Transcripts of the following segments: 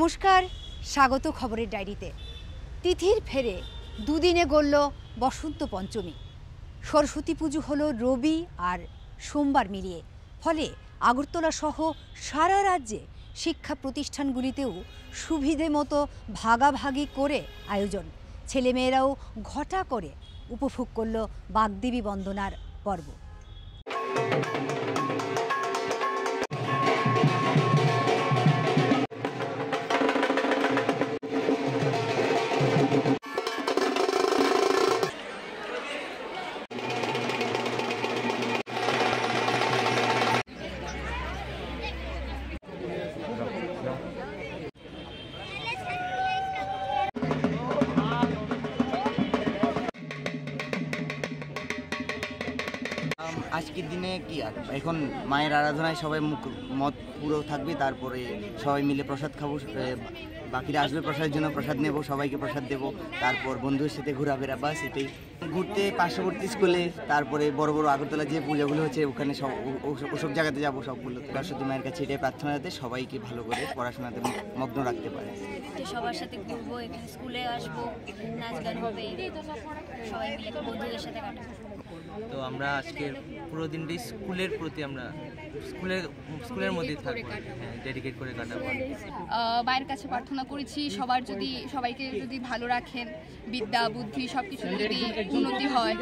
নমস্কার, স্বাগত খবরের ডায়েরিতে। তিথির ফেরে দুদিনে গড়ল বসন্ত পঞ্চমী। সরস্বতী পুজো হলো রবি আর সোমবার মিলিয়ে, ফলে আগরতলা সহ সারা রাজ্যে শিক্ষা প্রতিষ্ঠানগুলিতেও সুবিধে মতো ভাগাভাগি করে আয়োজন। ছেলেমেয়েরাও ঘটা করে উপভোগ করল বাগদেবী বন্দনার পর্ব। আজকের দিনে কি আর এখন মায়ের আরাধনায় সবাই মত পুরো থাকবে, তারপরে সবাই মিলে প্রসাদ খাবো, বাকিরা আসবে প্রসাদের জন্য, প্রসাদ নেব, সবাইকে প্রসাদ দেবো, তারপর বন্ধুদের সাথে ঘোরাফেরা, বাস এটাই। ঘুরতে পার্শ্ববর্তী স্কুলে, তারপরে বড় বড় আগরতলা যে পূজাগুলো হচ্ছে ওখানে সব ওসব জায়গাতে যাবো সবগুলো। সরস্বতী মায়ের কাছে এটাই প্রার্থনা, যাতে সবাইকে ভালো করে পড়াশোনাতে মগ্ন রাখতে পারে। সবার সাথে ঘুরবো, এখানে স্কুলে আসবো, নাচ গান হবে, সবাই মিলে বন্ধুদের সাথে কাটাবো। তো আমরা আজকের পুরো দিনটাই স্কুলের প্রতি আমরা স্কুলের মধ্যেই থাকবো, ডেডিকেট করে কাটাবো। মায়ের কাছে প্রার্থনা করেছি সবাইকে যদি ভালো রাখেন, বিদ্যা বুদ্ধি সব কিছু যদি উন্নতি হয়।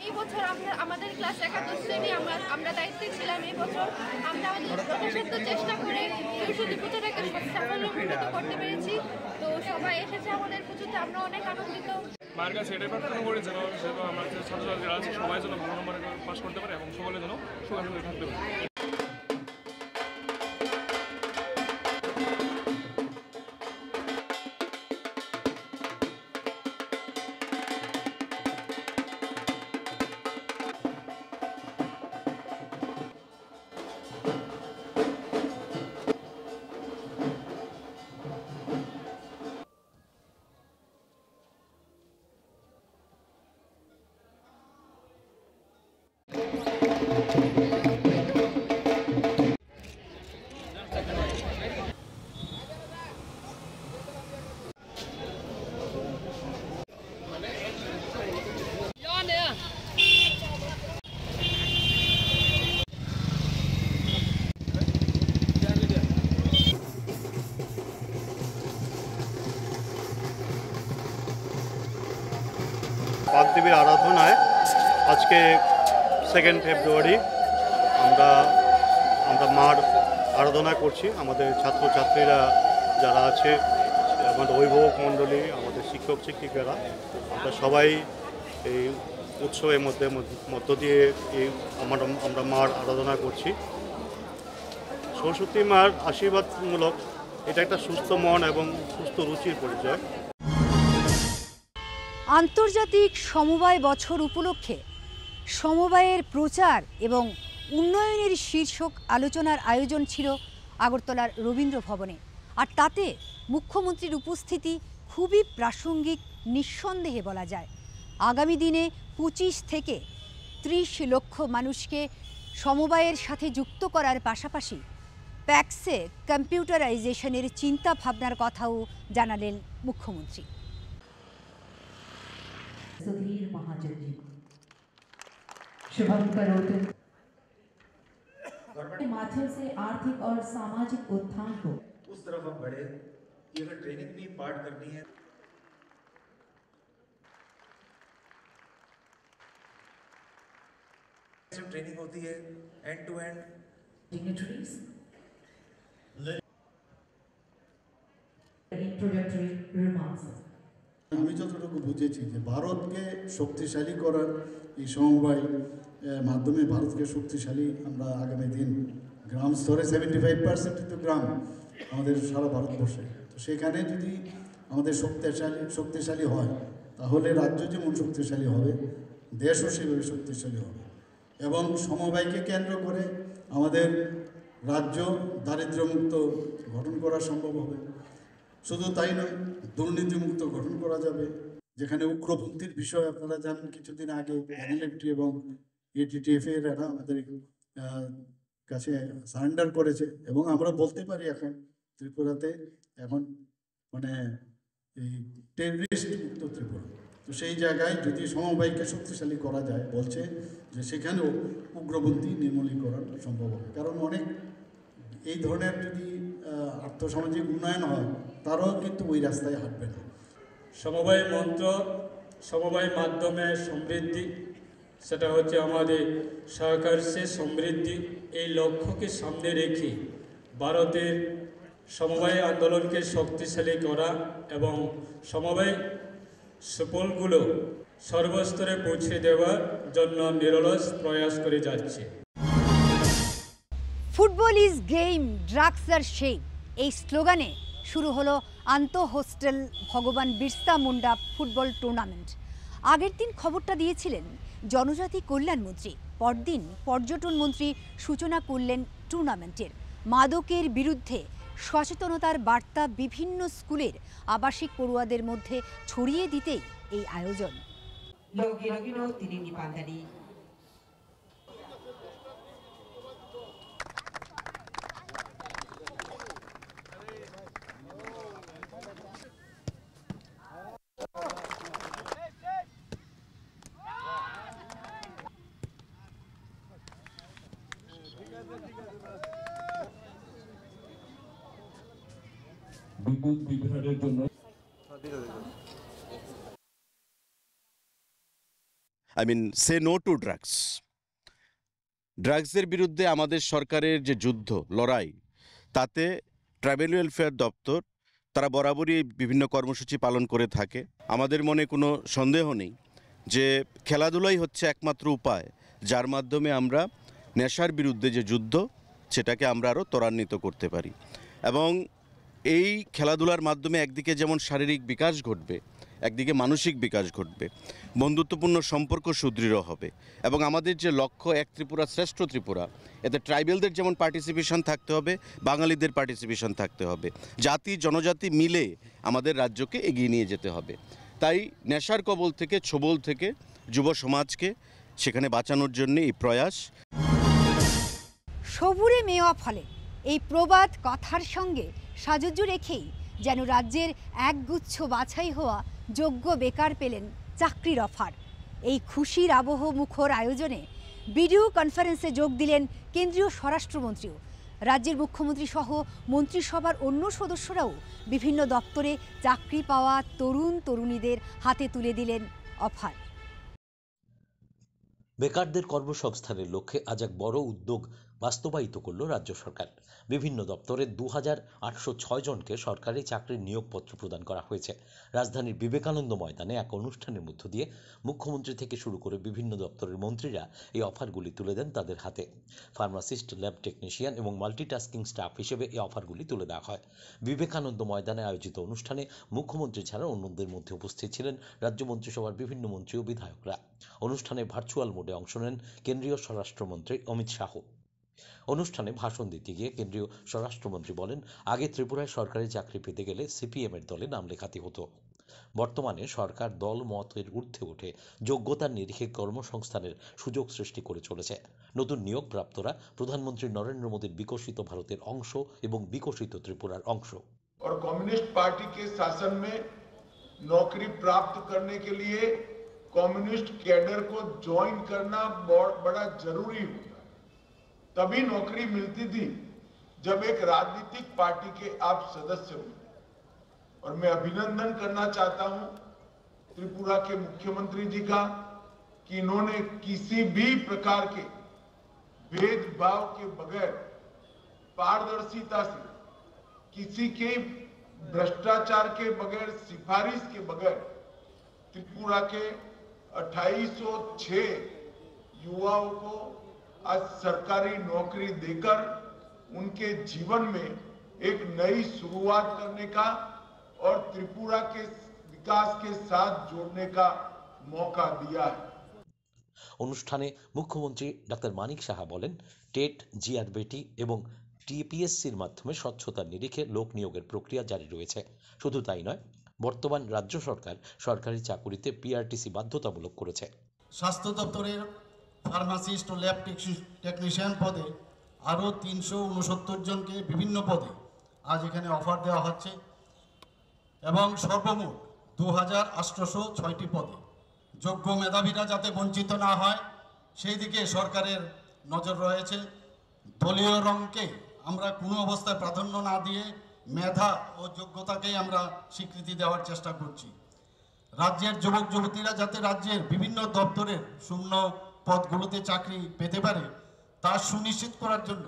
এই বছর আমাদের ক্লাস একাদশ শ্রেণী আমরা দায়িত্বে ছিলাম। এই বছর আমরা আমাদের যথাসাধ্য চেষ্টা করে সরস্বতী পুজোটাকে সাফল্যমণ্ডিত করতে পেরেছি। তো সবাই এসেছে আমাদের পুজোতে, আমরা অনেক আনন্দিত। মায়ের কাছে এটাই প্রার্থনা করি যেন আমরা ছাত্রছাত্রীরা আছে সবাই যেন ভালো নম্বরে পাস করতে পারে এবং সকলে যেন সুখাসুখে থাকতে পারে। বাগদেবীর আরাধনায় আজকে 2 ফেব্রুয়ারি আমরা মার আরাধনা করছি। আমাদের ছাত্রছাত্রীরা যারা আছে, আমাদের অভিভাবক মণ্ডলী, আমাদের শিক্ষক শিক্ষিকারা, আমরা সবাই এই উৎসবের মধ্য দিয়ে আমরা মার আরাধনা করছি। সরস্বতী মার আশীর্বাদমূলক এটা একটা সুস্থ মন এবং সুস্থ রুচির পরিচয়। আন্তর্জাতিক সমবায় বছর উপলক্ষে সমবায়ের প্রচার এবং উন্নয়নের শীর্ষক আলোচনার আয়োজন ছিল আগরতলার রবীন্দ্র ভবনে। আর তাতে মুখ্যমন্ত্রীর উপস্থিতি খুবই প্রাসঙ্গিক নিঃসন্দেহে বলা যায়। আগামী দিনে 25 থেকে 30 লক্ষ মানুষকে সমবায়ের সাথে যুক্ত করার পাশাপাশি প্যাক্সে কম্পিউটারাইজেশনের চিন্তা ভাবনার কথাও জানালেন মুখ্যমন্ত্রী। सुधीर महाजन जी शुभम करोतु के माध्यम से आर्थिक और सामाजिक उत्थान को उस तरफ हम बढ़े। ये अगर ट्रेनिंग भी पार्ट करनी है, ट्रेनिंग होती है end to end dignitaries introductory remarks. আমি যতটুকু বুঝেছি যে ভারতকে শক্তিশালী করার এই সমবায় মাধ্যমে ভারতকে শক্তিশালী আমরা আগামী দিন গ্রাম স্তরে 75% তো গ্রাম আমাদের সারা ভারতবর্ষে, তো সেখানে যদি আমাদের শক্তিশালী হয় তাহলে রাজ্য যেমন শক্তিশালী হবে, দেশও সেভাবে শক্তিশালী হবে। এবং সমবায়কে কেন্দ্র করে আমাদের রাজ্য দারিদ্র্যমুক্ত গঠন করা সম্ভব হবে। শুধু তাই নয়, দুর্নীতিমুক্ত গঠন করা যাবে। যেখানে উগ্রপন্থীর বিষয় আপনারা জানেন, কিছুদিন আগে এনএলএফটি এবং এটিটিএফ এরা আমাদের কাছে সারেন্ডার করেছে এবং আমরা বলতে পারি এখন ত্রিপুরাতে এখন মানে এই টেররিস্ট মুক্ত ত্রিপুরা। তো সেই জায়গায় যদি সমবায়কে শক্তিশালী করা যায়, বলছে যে সেখানেও উগ্রপন্থী নির্মূলীকরণ সম্ভব হবে। কারণ অনেক এই ধরনের যদি আর্থসামাজিক উন্নয়ন হয়, তারাও কিন্তু ওই রাস্তায় হাঁটবে না। সমবায় মন্ত্র, সমবায় মাধ্যমে সমৃদ্ধি, সেটা হচ্ছে আমাদের সহকার সে সমৃদ্ধি, এই লক্ষ্যকে সামনে রেখে ভারতের সমবায় আন্দোলনকে শক্তিশালী করা এবং সমবায় সুফলগুলো সর্বস্তরে পৌঁছে দেওয়ার জন্য নিরলস প্রয়াস করে যাচ্ছে। Football is game, drugs are shame, এই স্লোগানে শুরু হলো আন্তঃ হোস্টেল ভগবান বিরসা মুন্ডা ফুটবল টুর্নামেন্ট। আগের দিন খবরটা দিয়েছিলেন জনজাতি কল্যাণ মন্ত্রী, পরদিন পর্যটন মন্ত্রী সূচনা করলেন টুর্নামেন্টের। মাদকের বিরুদ্ধে সচেতনতার বার্তা বিভিন্ন স্কুলের আবাসিক পড়ুয়াদের মধ্যে ছড়িয়ে দিতেই এই আয়োজন। বিদ্যুৎ বিভ্রাটের জন্য সে নো টু ড্রাগস। ড্রাগসের বিরুদ্ধে আমাদের সরকারের যে যুদ্ধ লড়াই, তাতে ট্রাইবেল ওয়েলফেয়ার দপ্তর তারা বরাবরই বিভিন্ন কর্মসূচি পালন করে থাকে। আমাদের মনে কোনো সন্দেহ নেই যে খেলাধুলাই হচ্ছে একমাত্র উপায় যার মাধ্যমে আমরা নেশার বিরুদ্ধে যে যুদ্ধ সেটাকে আমরা আরও ত্বরান্বিত করতে পারি। এবং এই খেলাধুলার মাধ্যমে একদিকে যেমন শারীরিক বিকাশ ঘটবে, একদিকে মানসিক বিকাশ ঘটবে, বন্ধুত্বপূর্ণ সম্পর্ক সুদৃঢ় হবে এবং আমাদের যে লক্ষ্য এক ত্রিপুরা শ্রেষ্ঠ ত্রিপুরা, এতে ট্রাইবেলদের যেমন পার্টিসিপেশন থাকতে হবে, বাঙালিদের পার্টিসিপেশন থাকতে হবে, জাতি জনজাতি মিলে আমাদের রাজ্যকে এগিয়ে নিয়ে যেতে হবে। তাই নেশার কবল থেকে, ছোবল থেকে যুব সমাজকে সেখানে বাঁচানোর জন্য এই প্রয়াস। সবুরে মেওয়া ফলে, এই প্রবাদ কথার সঙ্গে সাযুজ্য রেখেই যেন রাজ্যের একগুচ্ছ বাছাই হওয়া যোগ্য বেকার পেলেন চাকরির অফার। এই খুশির আবহ মুখর আয়োজনে ভিডিও কনফারেন্সে যোগ দিলেন কেন্দ্রীয় স্বরাষ্ট্রমন্ত্রীও। রাজ্যের মুখ্যমন্ত্রী সহ মন্ত্রিসভার অন্য সদস্যরাও বিভিন্ন দপ্তরে চাকরি পাওয়া তরুণ তরুণীদের হাতে তুলে দিলেন অফার। বেকারদের কর্মসংস্থানের লক্ষ্যে আজ এক বড় উদ্যোগ বাস্তবায়িত করল রাজ্য সরকার। বিভিন্ন দপ্তরে 2806 জনকে সরকারি চাকরির নিয়োগপত্র প্রদান করা হয়েছে। রাজধানীর বিবেকানন্দ ময়দানে এক অনুষ্ঠানের মধ্য দিয়ে মুখ্যমন্ত্রী থেকে শুরু করে বিভিন্ন দপ্তরের মন্ত্রীরা এই অফারগুলি তুলে দেন তাদের হাতে। ফার্মাসিস্ট, ল্যাব টেকনিশিয়ান এবং মাল্টিটাস্কিং স্টাফ হিসেবে এই অফারগুলি তুলে দেওয়া হয়। বিবেকানন্দ ময়দানে আয়োজিত অনুষ্ঠানে মুখ্যমন্ত্রী ছাড়া অন্যদের মধ্যে উপস্থিত ছিলেন রাজ্য মন্ত্রিসভার বিভিন্ন মন্ত্রী ও বিধায়করা। অনুষ্ঠানে ভার্চুয়াল মোডে অংশ নেন কেন্দ্রীয় স্বরাষ্ট্রমন্ত্রী অমিত শাহ। অনুষ্ঠানে ভাষণ দিতে গিয়ে কেন্দ্রীয় স্বরাষ্ট্রমন্ত্রী বলেন, আগে ত্রিপুরায় সরকারি চাকরি পেতে গেলে সিপিএম এর দলে নাম লেখাতে হতো। বর্তমানে সরকার দল মতের ঊর্ধ্বে উঠে যোগ্যতার নিরিখে কর্মসংস্থানের সুযোগ সৃষ্টি করে চলেছে। নতুন নিয়োগ প্রাপ্তরা প্রধানমন্ত্রী নরেন্দ্র মোদীর বিকশিত ভারতের অংশ এবং বিকশিত ত্রিপুরার অংশ। और कम्युनिस्ट पार्टी के शासन में नौकरी प्राप्त करने के लिए कम्युनिस्ट कैडर को ज्वाइन करना बहुत बड़ा जरूरी होता, तभी नौकरी मिलती थी जब एक राजनीतिक पार्टी के आप सदस्य हुए। और मैं अभिनंदन करना चाहता हूं त्रिपुरा के मुख्यमंत्री जी का कि इन्होंने किसी भी प्रकार के भेदभाव के बगैर पारदर्शिता से, किसी के भ्रष्टाचार के बगैर, सिफारिश के बगैर त्रिपुरा के 2806 युवाओं को आज सरकारी नौकरी देकर उनके जीवन में एक नई शुरुआत करने का और त्रिपुरा के विकास के साथ जोड़ने का मौका दिया है। অনুষ্ঠানে মুখ্যমন্ত্রী ডাক্তার মানিক সাহা বলেন, টেট, জিআরবিটি এবং টিপিএসসির মাধ্যমে স্বচ্ছতার নিরিখে লোক নিয়োগের প্রক্রিয়া জারি রয়েছে। শুধু তাই নয়, বর্তমান রাজ্য সরকার সরকারি চাকুরিতে পিআরটিসি বাধ্যতামূলক করেছে। স্বাস্থ্য দপ্তরের ফার্মাসিস্ট ও ল্যাব টেকনিশিয়ান পদে আরও 369 জনকে বিভিন্ন পদে আজ এখানে অফার দেওয়া হচ্ছে এবং সর্বমোট 2806টি পদে যোগ্য মেধাবীরা যাতে বঞ্চিত না হয় সেই দিকে সরকারের নজর রয়েছে। দলীয় রঙকে আমরা কোনো অবস্থায় প্রাধান্য না দিয়ে মেধা ও যোগ্যতাকেই আমরা স্বীকৃতি দেওয়ার চেষ্টা করছি। রাজ্যের যুবক যুবতীরা যাতে রাজ্যের বিভিন্ন দপ্তরের শূন্য পদগুলোতে চাকরি পেতে পারে তা সুনিশ্চিত করার জন্য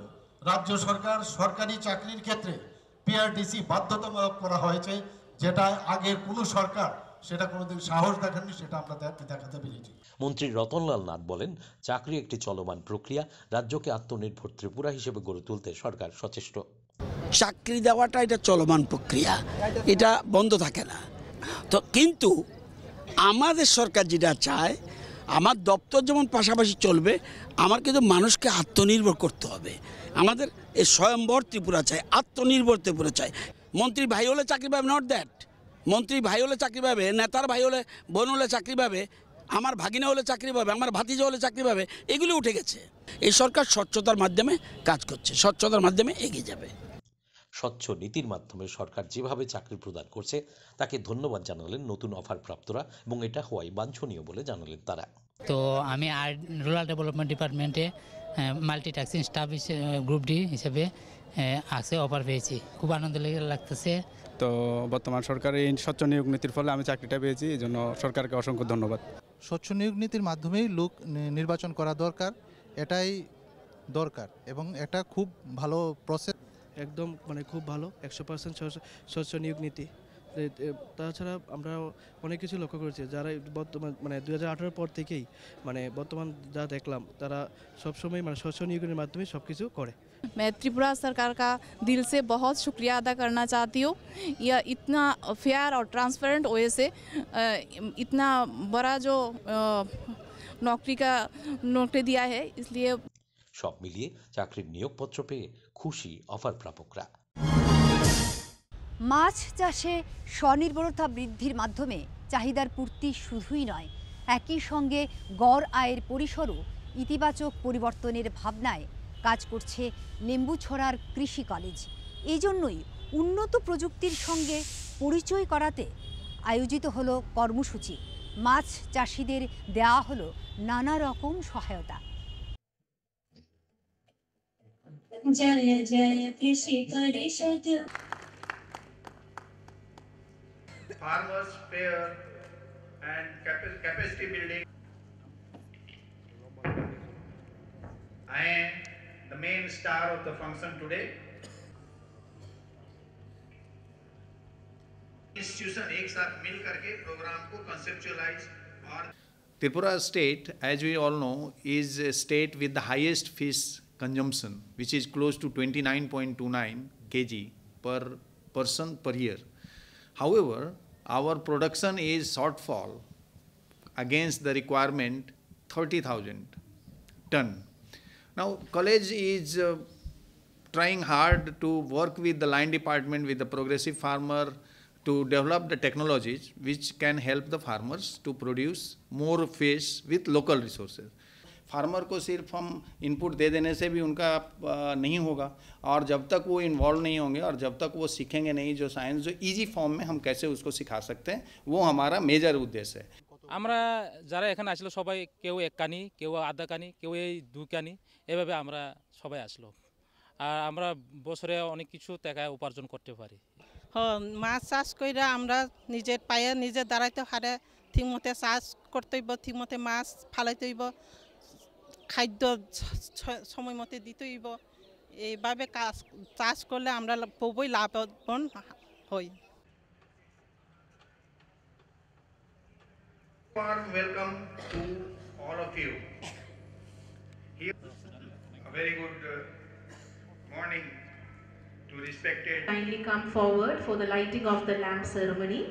রাজ্য সরকার সরকারি চাকরির ক্ষেত্রে পিআরটিসি বাধ্যতামূলক করা হয়েছে, যেটা আগের কোনো সরকার সেটা কোনোদিন সাহস দেখাননি, সেটা আমরা দেখাতে পেরেছি। মন্ত্রী রতনলাল নাথ বলেন, চাকরি একটি চলমান প্রক্রিয়া, রাজ্যকে আত্মনির্ভর ত্রিপুরা হিসেবে গড়ে তুলতে সরকার সচেষ্ট। চাকরি দেওয়াটা এটা চলমান প্রক্রিয়া, এটা বন্ধ থাকে না। তো কিন্তু আমাদের সরকার যেটা চায়, আমার দপ্তর যেমন পাশাপাশি চলবে, আমার কিন্তু মানুষকে আত্মনির্ভর করতে হবে। আমাদের এই স্বয়ম্বর ত্রিপুরা চাই, আত্মনির্ভর ত্রিপুরা চাই। মন্ত্রী ভাই হলে চাকরি পাবে, নট দ্যাট। মন্ত্রী ভাই হলে চাকরি পাবে, নেতার ভাই হলে, বোন হলে চাকরি পাবে, আমার ভাগিনা হলে চাকরি পাবে, আমার ভাতিজা হলে চাকরি পাবে, এগুলো উঠে গেছে। এই সরকার স্বচ্ছতার মাধ্যমে কাজ করছে, স্বচ্ছতার মাধ্যমে এগিয়ে যাবে। স্বচ্ছ নীতির মাধ্যমে সরকার যেভাবে চাকরি প্রদান করছে তাকে ধন্যবাদ জানালেন নতুন অফার প্রাপ্তরা এবং এটা হওয়াই বাঞ্ছনীয় বলে জানালেন তারা। তো আমি রুরাল ডেভেলপমেন্ট ডিপার্টমেন্টে মাল্টিটাস্কিং স্টাফ গ্রুপ ডি হিসেবে আসে অফার পেয়েছি, খুব আনন্দ লাগতেছে। তো বর্তমান সরকারের এই স্বচ্ছ নিয়োগ নীতির ফলে আমি চাকরিটা পেয়েছি, এই জন্য সরকারকে অসংখ্য ধন্যবাদ। স্বচ্ছ নিয়োগ নীতির মাধ্যমেই লোক নির্বাচন করা দরকার, এটাই দরকার এবং এটা খুব ভালো প্রসেস, একদম মানে খুব ভালো 100% স্বচ্ছ নিয়োগ নীতি। তাছাড়া আমরা অনেক কিছু লক্ষ্য করেছি, যারা বর্তমান মানে 2018 পর থেকেই মানে বর্তমান যা দেখলাম তারা সবসময় মানে স্বচ্ছ নিয়োগের মাধ্যমে সব কিছু করে। मैं त्रिपुरा सरकार का दिल से बहुत शुक्रिया अदा करना चाहती हूँ। यह इतना फेयर और ट्रांसपेरेंट वे से इतना बड़ा जो नौकरी दिया है, इसलिए সব মিলিয়ে চাকরির নিয়োগপত্র পেয়ে খুশি অফার প্রাপকরা। মাছ চাষে স্বনির্ভরতা বৃদ্ধির মাধ্যমে চাহিদার পূর্তি শুধুই নয়, একই সঙ্গে গড় আয়ের পরিসরও ইতিবাচক পরিবর্তনের ভাবনায় কাজ করছে লেম্বুছড়ার কৃষি কলেজ। এই জন্যই উন্নত প্রযুক্তির সঙ্গে পরিচয় করাতে আয়োজিত হলো কর্মসূচি। মাছ চাষিদের দেওয়া হলো নানা রকম সহায়তা। জয় জয় কৃষি পরিষদ। Farmers fair and capacity building. I am the main star of the function today. Institution एक साथ मिल करके प्रोग्राम को कंसेप्चुअलाइज और Tripura state, as we all know, is a state with the highest fish consumption, which is close to 29.29 kg per person per year. However, our production is shortfall against the requirement 30,000 ton. Now, college is trying hard to work with the line department, with the progressive farmer, to develop the technologies which can help the farmers to produce more fish with local resources. Farmer को सिर्फ हम input दे देने से भी उनका नहीं होगा, और जब तक वो इन्वॉल्व नहीं होंगे और जब तक वो सीखेंगे नहीं जो साइंस, जो इजी फॉर्म में हम कैसे उसको सिखा सकते हैं, वो हमारा मेजर उद्देश्य है। আমরা যারা এখানে আসলো সবাই কেউ এক কানি, কেউ আধা কানি, কেউ এই দুই কানি, এভাবে আমরা সবাই আসলো। আর আমরা বছরে অনেক কিছু টাকা উপার্জন করতে পারি। মাছ চাষ কইরা আমরা নিজের পায়ে নিজে দাঁড়াইতে পারে, ঠিকমতো চাষ করতে হইব, ঠিকমতো মাছ ফালাইতে হইব, খাদ্য সময় মতো দিতে হইব। এইভাবে চাষ করলে আমরা খুবই লাভবান হই। Warm welcome to all of you. Here, a very good morning to respected. Kindly come forward for the lighting of the lamp ceremony.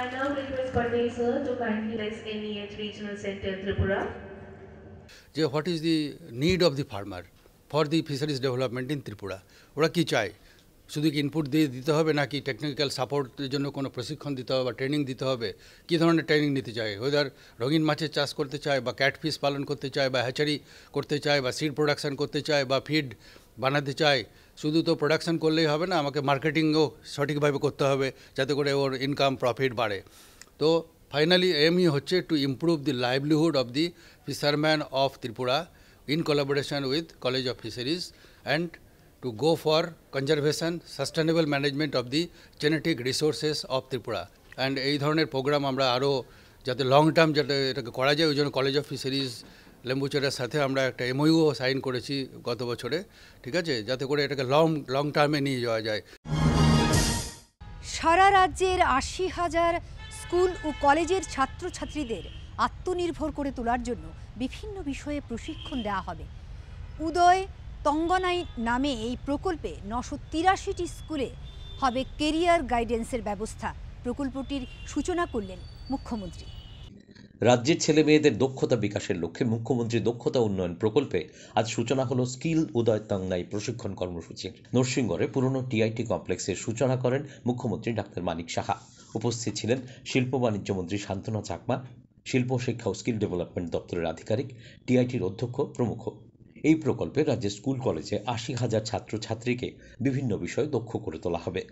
I now request Pandey sir to kindly bless NEH Regional Center Tripura. What is the need of the farmer for the fisheries development in Tripura? ওরা কি চায়? শুধু কি input দিয়ে দিতে হবে নাকি technical সাপোর্টের জন্য কোনো প্রশিক্ষণ দিতে হবে বা ট্রেনিং দিতে হবে? কী ধরনের ট্রেনিং নিতে চায়? ওদের রঙিন মাছের চাষ করতে চায় বা ক্যাটফিশ পালন করতে চায় বা হ্যাচারি করতে চায় বা সিড প্রোডাকশন করতে চায় বা ফিড বানাতে চায়, শুধু তো প্রোডাকশন করলেই হবে না, আমাকে মার্কেটিংও সঠিকভাবে করতে হবে যাতে করে ওর ইনকাম প্রফিট বাড়ে। তো ফাইনালি এমই হচ্ছে to improve the livelihood of the fisherman of Tripura in collaboration with College of Fisheries and to go for conservation, sustainable management of the genetic resources of Tripura. And এই ধরনের programme আমরা আরও যাতে long term যাতে এটাকে করা যায় ওই জন্য কলেজ অফ ফিশারিজ লেম্বুচরের সাথে আমরা একটা এমওইউ সাইন করেছি গত বছরে, ঠিক আছে, যাতে করে এটাকে লং টার্মে নিয়ে যাওয়া যায়। সারা রাজ্যের ৮০,০০০ স্কুল ও কলেজের ছাত্রছাত্রীদের আত্মনির্ভর করে তোলার জন্য বিভিন্ন বিষয়ে প্রশিক্ষণ দেওয়া হবে। উদয় তঙ্গনাই নামে এই প্রকল্পে ৯৮৩টি স্কুলে হবে কেরিয়ার গাইডেন্সের ব্যবস্থা। প্রকল্পটির সূচনা করলেন মুখ্যমন্ত্রী। রাজ্যের ছেলে মেয়েদের দক্ষতা বিকাশের লক্ষ্যে মুখ্যমন্ত্রী দক্ষতা উন্নয়ন প্রকল্পে আজ সূচনা হলো স্কিল উদয় তঙ্গাই প্রশিক্ষণ কর্মসূচির। নরসিংগড়ে পুরনো টিআইটি কমপ্লেক্সের সূচনা করেন মুখ্যমন্ত্রী ডাক্তার মানিক সাহা। উপস্থিত ছিলেন শিল্প বাণিজ্য মন্ত্রী শান্তনা চাকমা, শিল্প শিক্ষা ও স্কিল ডেভেলপমেন্ট দপ্তরের আধিকারিক, টিআইটির অধ্যক্ষ প্রমুখ। এই প্রকল্পে রাজ্যের স্কুল কলেজে ৮০,০০০ ছাত্রছাত্রীকে বিভিন্ন বিষয়ে দক্ষ করে তোলা হবে।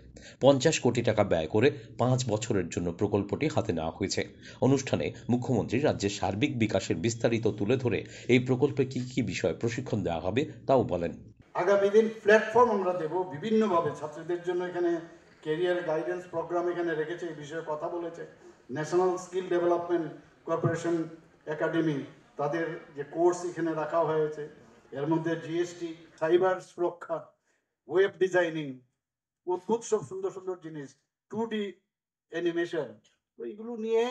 ৫০ কোটি টাকা ব্যয় করে ৫ বছরের জন্য প্রকল্পটি হাতে নেওয়া হয়েছে। অনুষ্ঠানে মুখ্যমন্ত্রী রাজ্যের সার্বিক বিকাশের বিস্তারিত তুলে ধরে এই প্রকল্পে কি কি বিষয়ে প্রশিক্ষণ দেওয়া হবে তাও বলেন। আগামী দিন প্ল্যাটফর্ম আমরা দেব বিভিন্নভাবে ছাত্রীদের জন্য। এখানে ক্যারিয়ার গাইডেন্স প্রোগ্রাম এখানে রেখেছে, এই বিষয়ে কথা বলেছে। National skill development corporation academy তাদের যে কোর্স এখানে রাখা হয়েছে, এর মধ্যে জিএসটি, সাইবার সুরক্ষা, ওয়েব ডিজাইনিং, অদ্ভুত সব সুন্দর সুন্দর জিনিস, 2D অ্যানিমেশন, তো এগুলো নিয়ে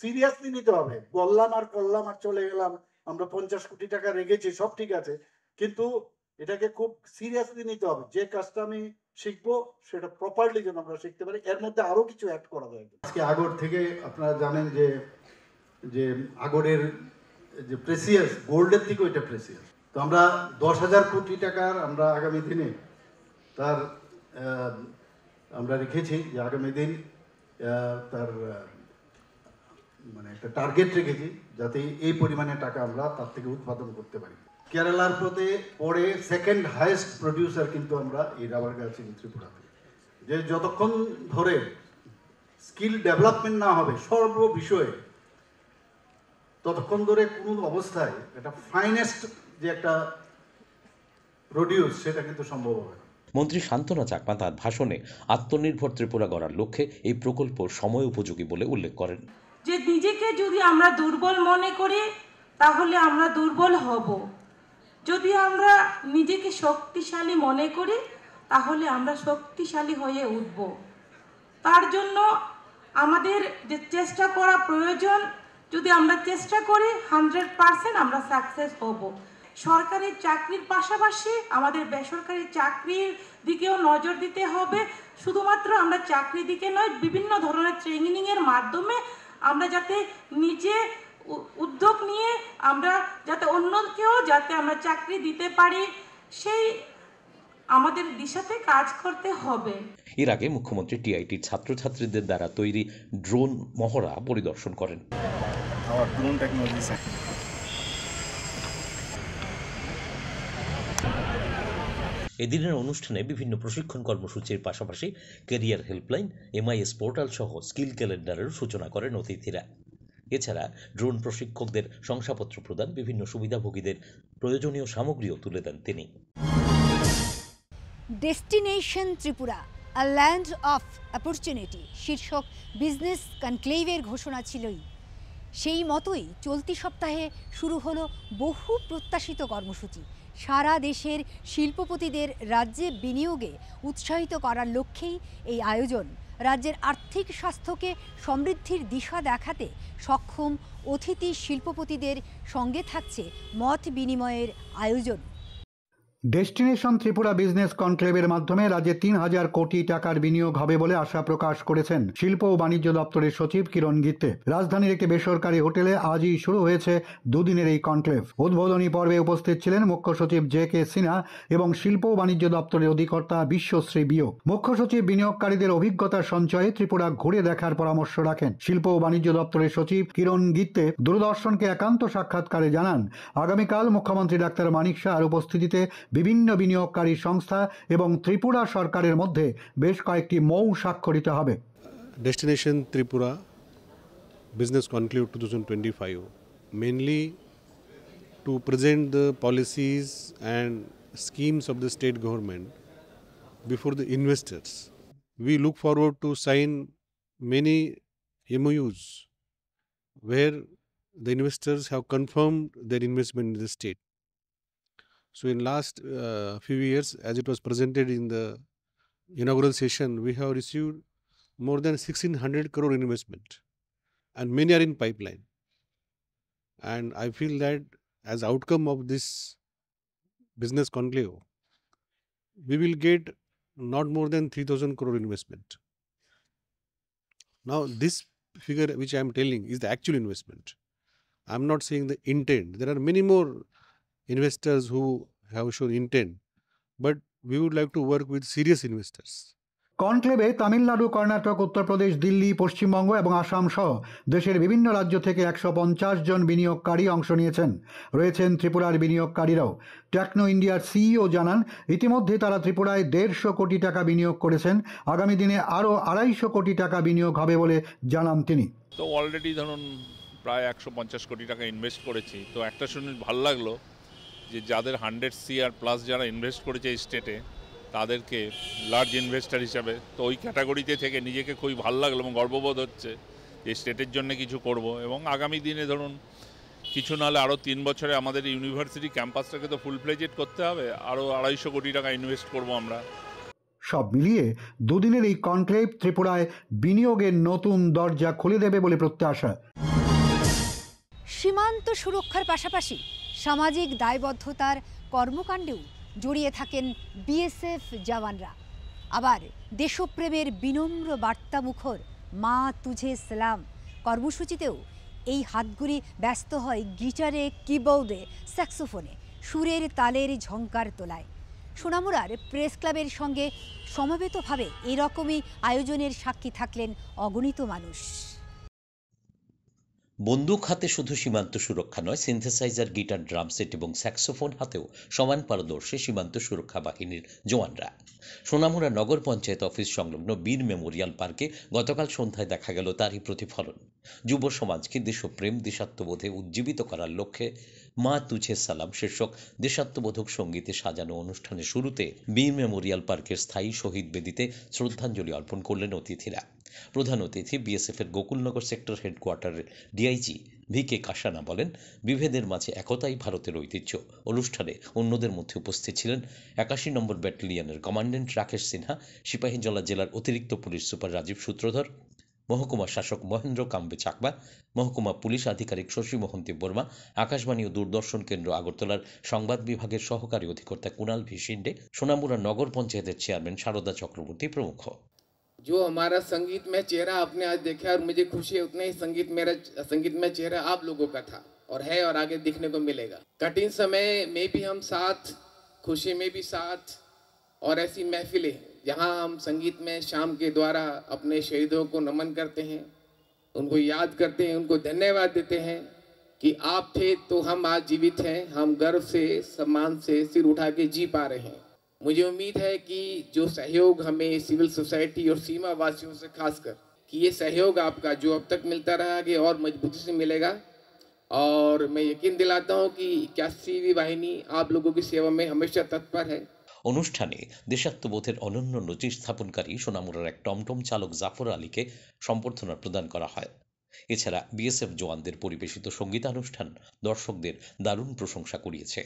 সিরিয়াসলি নিতে হবে। বললাম আর করলাম আর চলে গেলাম, আমরা ৫০ কোটি টাকা রেখেছি, সব ঠিক আছে, কিন্তু এটাকে খুব সিরিয়াসলি নিতে হবে। যে কাজটা আমি শিখবো সেটা প্রপারলি যেন আমরা শিখতে পারি, এর মধ্যে আরো কিছু অ্যাড করা যায়। আজকে আগর থেকে আপনারা জানেন যে আগরের যে প্রেসিয়াস, গোল্ডের থেকে ওইটা প্রেসিয়াস, তো আমরা ১০,০০০ কোটি টাকার আমরা আগামী দিনে তার আমরা রেখেছি যে আগামী দিন তার মানে একটা টার্গেট রেখেছি যাতে এই পরিমাণে টাকা আমরা তার থেকে উৎপাদন করতে পারি। কেরালার পরে সেকেন্ড হাইয়েস্ট প্রডিউসার কিন্তু আমরা এই রাবার গাছ ত্রিপুরাতে। যে যতক্ষণ ধরে স্কিল ডেভেলপমেন্ট না হবে সর্ব বিষয়ে, ততক্ষণ ধরে কোনো অবস্থায় এটা ফাইনেস্ট যে একটা প্রডিউস সেটা কিন্তু সম্ভব হবে না। মন্ত্রী শান্তনা চাকমা তার ভাষণে আত্মনির্ভর ত্রিপুরা গড়ার লক্ষ্যে এই প্রকল্প সময় উপযোগী বলে উল্লেখ করেন। যে নিজেকে যদি আমরা দুর্বল মনে করি তাহলে আমরা দুর্বল হব, যদি আমরা নিজেকে শক্তিশালী মনে করি তাহলে আমরা শক্তিশালী হয়ে উঠব। তার জন্য আমাদের যে চেষ্টা করা প্রয়োজন, যদি আমরা চেষ্টা করি 100% আমরা সাকসেস হব। সরকারি চাকরির পাশাপাশি আমাদের বেসরকারি চাকরির দিকেও নজর দিতে হবে। শুধুমাত্র আমরা চাকরির দিকে নয়, বিভিন্ন ধরনের ট্রেনিংয়ের মাধ্যমে আমরা যাতে নিজে উদ্যোগ নিয়ে আমরা যাতে অন্যকেও যাতে আমরা চাকরি দিতে পারি, সেই আমাদের দিশাতে কাজ করতে হবে। এর আগে মুখ্যমন্ত্রী টিআইটির ছাত্রছাত্রীদের দ্বারা তৈরি ড্রোন মহড়া পরিদর্শন করেন। এদিনের অনুষ্ঠানে বিভিন্ন প্রশিক্ষণ কর্মসূচির পাশাপাশি ক্যারিয়ার হেল্পলাইন, এমআইএস পোর্টাল সহ স্কিল ক্যালেন্ডারের সূচনা করেন অতিথিরা। এছাড়া ড্রোন প্রশিক্ষকদের শংসাপত্র প্রদান, বিভিন্ন সুবিধাভোগীদের প্রয়োজনীয় সামগ্রীও তুলে দেন তিনি। Destination Tripura, a land of opportunity শীর্ষক বিজনেস কনক্লেভের ঘোষণা ছিলই। সেই মতোই চলতি সপ্তাহে শুরু হলো বহু প্রত্যাশিত কর্মসূচি। সারা দেশের শিল্পপতিদের রাজ্যে বিনিয়োগে উৎসাহিত করার লক্ষ্যেই এই আয়োজন। রাজ্যের আর্থিক স্বাস্থ্যকে সমৃদ্ধির দিশা দেখাতে সক্ষম অতিথি শিল্পপতিদের সঙ্গে থাকছে মত বিনিময়ের আয়োজন। ডেস্টিনেশন ত্রিপুরা বিজনেস কনক্লেভের মাধ্যমে রাজ্যে ৩,০০০ কোটি টাকার বিনিয়োগ হবে বলে আশা প্রকাশ করেছেন শিল্প ও বাণিজ্য দপ্তরের সচিব কিরণ গিত্তে। রাজধানীর একটি বেসরকারি হোটেলে আজই শুরু হয়েছে দুদিনের এই কনক্লেভ। উদ্বোধনী পর্বে উপস্থিত ছিলেন মুখ্য সচিব জে.কে. সিনহা এবং শিল্প ও বাণিজ্য দপ্তরের অধিকর্তা বিশ্বশ্রী বিও। মুখ্য সচিব বিনিয়োগকারীদের অভিজ্ঞতা সঞ্চয়ে ত্রিপুরা ঘুরে দেখার পরামর্শ রাখেন। শিল্প ও বাণিজ্য দপ্তরের সচিব কিরণ গিত্তে দূরদর্শনকে একান্ত সাক্ষাৎকারে জানান, আগামীকাল মুখ্যমন্ত্রী ডাক্তার মানিক সাহার উপস্থিতিতে বিভিন্ন বিনিয়োগকারী সংস্থা এবং ত্রিপুরা সরকারের মধ্যে বেশ কয়েকটি মৌ স্বাক্ষরিত হবে। Destination Tripura Business Conclave 2025 mainly to present the policies and schemes of the state government before the investors. We look forward to sign many MOUs where the investors have confirmed their investment in the state. So in last few years, as it was presented in the inaugural session, we have received more than 1600 crore investment and many are in pipeline. And I feel that as outcome of this business conclave, we will get not more than 3000 crore investment. Now this figure which I am telling is the actual investment. I am not saying the intent. There are many more investors who have shown intent, but we would like to work with serious investors. কনক্লেভে Tamil Nadu, Karnataka, Uttar Pradesh, Delhi, Paschimbanga এবং আসাম সহ দেশের বিভিন্ন রাজ্য থেকে 150 জন বিনিয়োগকারী অংশ নিয়েছেন। রয়েছেন ত্রিপুরার বিনিয়োগকারীরাও। টেকনো ইন্ডিয়ার সিইও জানান, ইতিমধ্যে তারা ত্রিপুরায় 150 কোটি টাকা বিনিয়োগ করেছেন। আগামী দিনে আরও 250 কোটি টাকা বিনিয়োগ হবে বলে জানান তিনি। তো অলরেডি ধরুন প্রায় 150 কোটি টাকা ইনভেস্ট করেছি। তো একটা শুনে ভালো লাগলো যে যাদের 100 CR প্লাস যারা ইনভেস্ট করেছে এই স্টেটে, তাদেরকে লার্জ ইনভেস্টার হিসাবে, তো ওই ক্যাটাগরিতে থেকে নিজেকে খুবই ভালো লাগলো এবং গর্ববোধ হচ্ছে যে স্টেটের জন্য কিছু করব। এবং আগামী দিনে ধরুন কিছু নাহলে আরও 3 বছরে আমাদের ইউনিভার্সিটি ক্যাম্পাসটাকে তো ফুল ফ্লেজেড করতে হবে, আরও 250 কোটি টাকা ইনভেস্ট করব আমরা। সব মিলিয়ে দুদিনের এই কনক্লেভ ত্রিপুরায় বিনিয়োগের নতুন দরজা খুলে দেবে বলে প্রত্যাশা। সীমান্ত সুরক্ষার পাশাপাশি সামাজিক দায়বদ্ধতার কর্মকাণ্ডেও জড়িয়ে থাকেন বিএসএফ জওয়ানরা। আবার দেশপ্রেমের বিনম্র বার্তা মুখর মা তুঝে সালাম কর্মসূচিতেও এই হাতগুলি ব্যস্ত হয় গিটারে, কিবোর্ডে, স্যাক্সোফোনে, সুরের তালের ঝংকার তোলায়। সোনামুড়ার প্রেস ক্লাবের সঙ্গে সমবেতভাবে এরকমই আয়োজনের সাক্ষী থাকলেন অগণিত মানুষ। বন্দুক হাতে শুধু সীমান্ত সুরক্ষা নয়, সিনথেসাইজার, গিটার, ড্রাম সেট এবং স্যাক্সোফোন হাতেও সমান পারদর্শী সীমান্ত সুরক্ষা বাহিনীর জওয়ানরা। সোনামুড়া নগর পঞ্চায়েত অফিস সংলগ্ন বীর মেমোরিয়াল পার্কে গতকাল সন্ধ্যায় দেখা গেল তারই প্রতিফলন। যুব সমাজকে দেশপ্রেম, দেশাত্মবোধে উজ্জীবিত করার লক্ষ্যে মা তুঝে সালাম শীর্ষক দেশাত্মবোধক সঙ্গীতে সাজানো অনুষ্ঠানের শুরুতে বীর মেমোরিয়াল পার্কের স্থায়ী শহীদ বেদিতে শ্রদ্ধাঞ্জলি অর্পণ করলেন অতিথিরা। প্রধান অতিথি বিএসএফের গোকুলনগর সেক্টর হেডকোয়ার্টারের ডিআইজি ভিকে কাসানা বলেন, বিভেদের মাঝে একতাই ভারতের ঐতিহ্য। অনুষ্ঠানে অন্যদের মধ্যে উপস্থিত ছিলেন 81 নম্বর ব্যাটালিয়নের কমান্ড্যান্ট রাকেশ সিনহা, সিপাহীজলা জেলার অতিরিক্ত পুলিশ সুপার রাজীব সূত্রধর, মহকুমা শাসক মহেন্দ্র কাম্বে চাকমা, মহকুমা পুলিশ আধিকারিক শশী মোহন্তি বর্মা, আকাশবাণী ও দূরদর্শন কেন্দ্র আগরতলার সংবাদ বিভাগের সহকারী অধিকর্তা কুণাল ভি শিন্ডে, সোনামুড়া নগর পঞ্চায়েতের চেয়ারম্যান শারদা চক্রবর্তী প্রমুখ। जो हमारा संगीत में चेहरा आपने आज देखा और मुझे खुशी है उतना ही संगीत में चेहरा आप लोगों का था और है और आगे दिखने को मिलेगा। कठिन समय में भी हम साथ, खुशी में भी साथ, और ऐसी महफिलें जहां हम संगीत में शाम के द्वारा अपने शहीदों को नमन करते हैं, उनको याद करते हैं, उनको धन्यवाद देते हैं कि आप थे तो हम आज जीवित हैं, हम गर्व से, सम्मान से सिर उठा के जी पा रहे हैं। मुझे उम्मीद है कि जो सहयोग हमें सिविल सोसाइटी और सीमा वासियों से खासकर, कि ये सहयोग आपका जो अब तक मिलता रहा कि और मजबूती से मिलेगा। और मैं यकीन दिलाता हूँ कि 81वीं वाहिनी आप लोगों की सेवा में हमेशा तत्पर है। অনুষ্ঠানে দেশাত্মবোধের অনন্য নজির স্থাপনকারী সোনামুড়ার এক টমটম চালক জাফর আলীকে সম্বর্ধনা প্রদান করা হয়। এছাড়া বিএসএফ জওয়ানদের পরিবেশিত সঙ্গীতানুষ্ঠান দর্শকদের দারুণ প্রশংসা কুড়িয়েছে।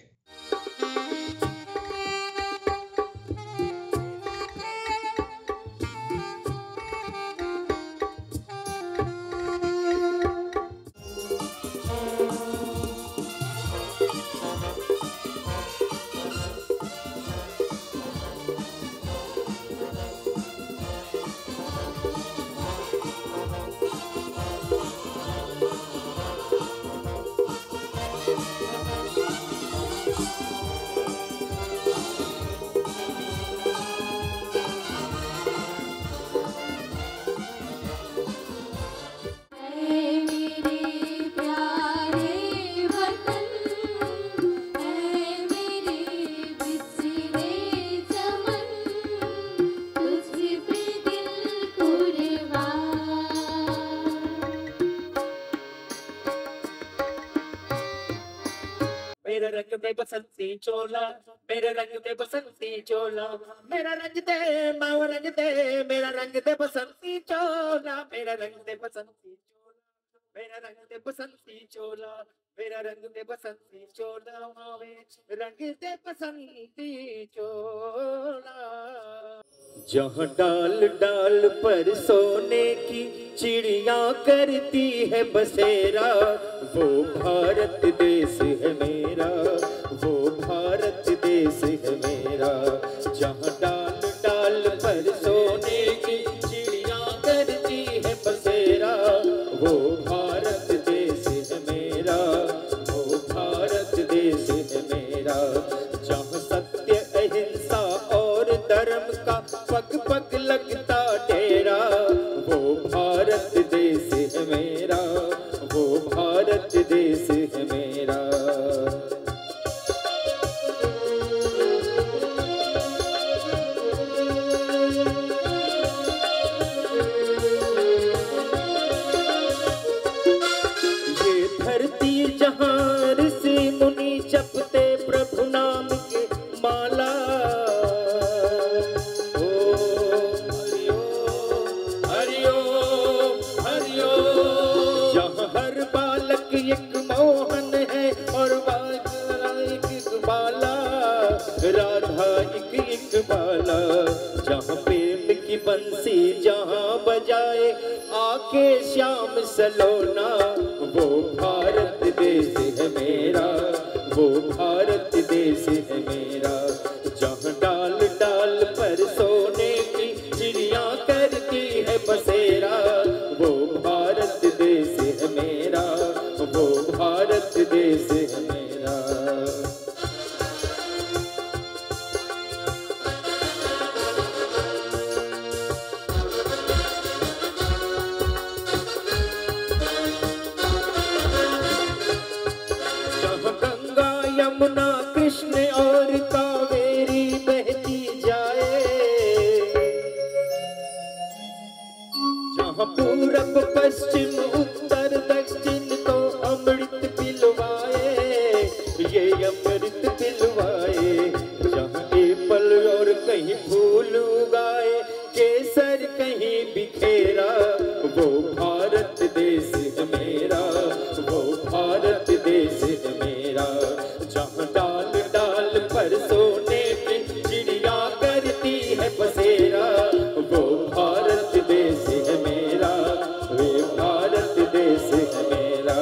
मेरा रंग दे बसंती चोला, मेरा रंग दे बसंती चोला, मेरा रंग दे माव रंग दे, मेरा रंग दे बसंती चोला, मेरा रंग दे बसंती चोला, मेरा रंग दे बसंती चोला, मेरा रंग दे बसंती चोला, मावे रंग दे बसंती चोला। जहाँ डाल डाल पर सोने की चिड़िया करती है बसेरा, वो भारत देश है मेरा, वो भारत देश है मेरा। जहाँ डाल डाल पर सोने की चिड़िया करती है बसेरा, वो भारत देश है मेरा, वो भारत देश है मेरा। जहाँ सत्य अहिंसा और धर्म का पग पग लगता डेरा, वो भारत देश है मेरा, वो भारत देश है मेरा। ये धरती जहाँ ऋषि मुनि जपते प्रभु नाम के माला, हर बालक एक मोहन है और बाला एक बाला, राधा एक बाला। जहाँ प्रेम की बंसी जहाँ बजाए आके श्याम सलोना, वो भारत देश है मेरा, वो भारत देश है मेरा। जहाँ डाल डाल पर सोने की चिड़िया करती है बसेरा, वो भारत देश है मेरा, वो भारत देश है मेरा। जहाँ गंगा यमुना कृष्ण और कावेरी बहती जाए, जहाँ पूरब पश्चिम उत्तर दक्षिण को अमृत पिलवाए, ये अमृत पिलवाए। जहाँ एप्पल और कहीं फूल उगाए, केसर कहीं बिखेरा, वो भारत देश है मेरा, वो भारत देश है मेरा। जहाँ डाल डाल पर सोने की चिड़िया करती है बसेरा, वो भारत देश है मेरा, वे भारत देश है मेरा।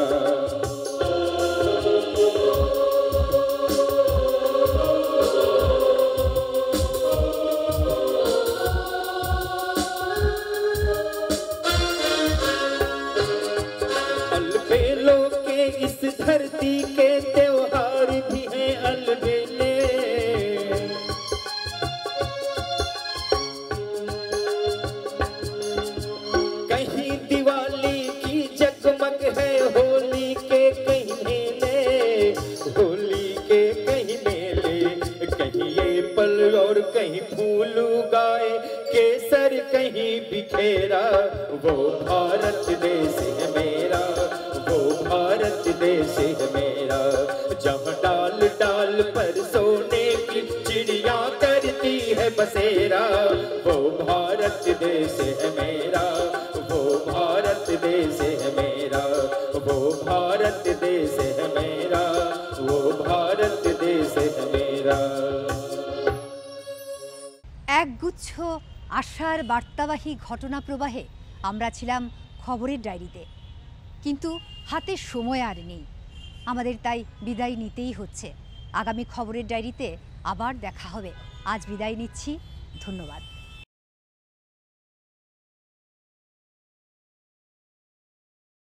अलबेलों के इस धरती के त्योहार भी हैं अलबेले, कहीं दिवाली की जगमग है होली के कहीं मेले, होली के कहीं मेले। कहीं एप्पल और कहीं फूल उगाए, केसर कहीं बिखेरा, वो भारत देश है मेरा, वो भारत देश है मेरा। जहाँ डाल डाल पर सोने की चिड़िया करती है बसेरा, वो भारत देश है मेरा, वो भारत देश है मेरा, वो भारत देश है मेरा, वो भारत देश है मेरा। একগুচ্ছ আশার বার্তাবাহী ঘটনা প্রবাহে আমরা ছিলাম খবরের ডায়েরিতে, কিন্তু হাতে সময় আর নেই, আমাদের তাই বিদায় নিতেই হচ্ছে। আগামী খবরের ডায়েরিতে আবার দেখা হবে। আজ বিদায় নিচ্ছি, ধন্যবাদ।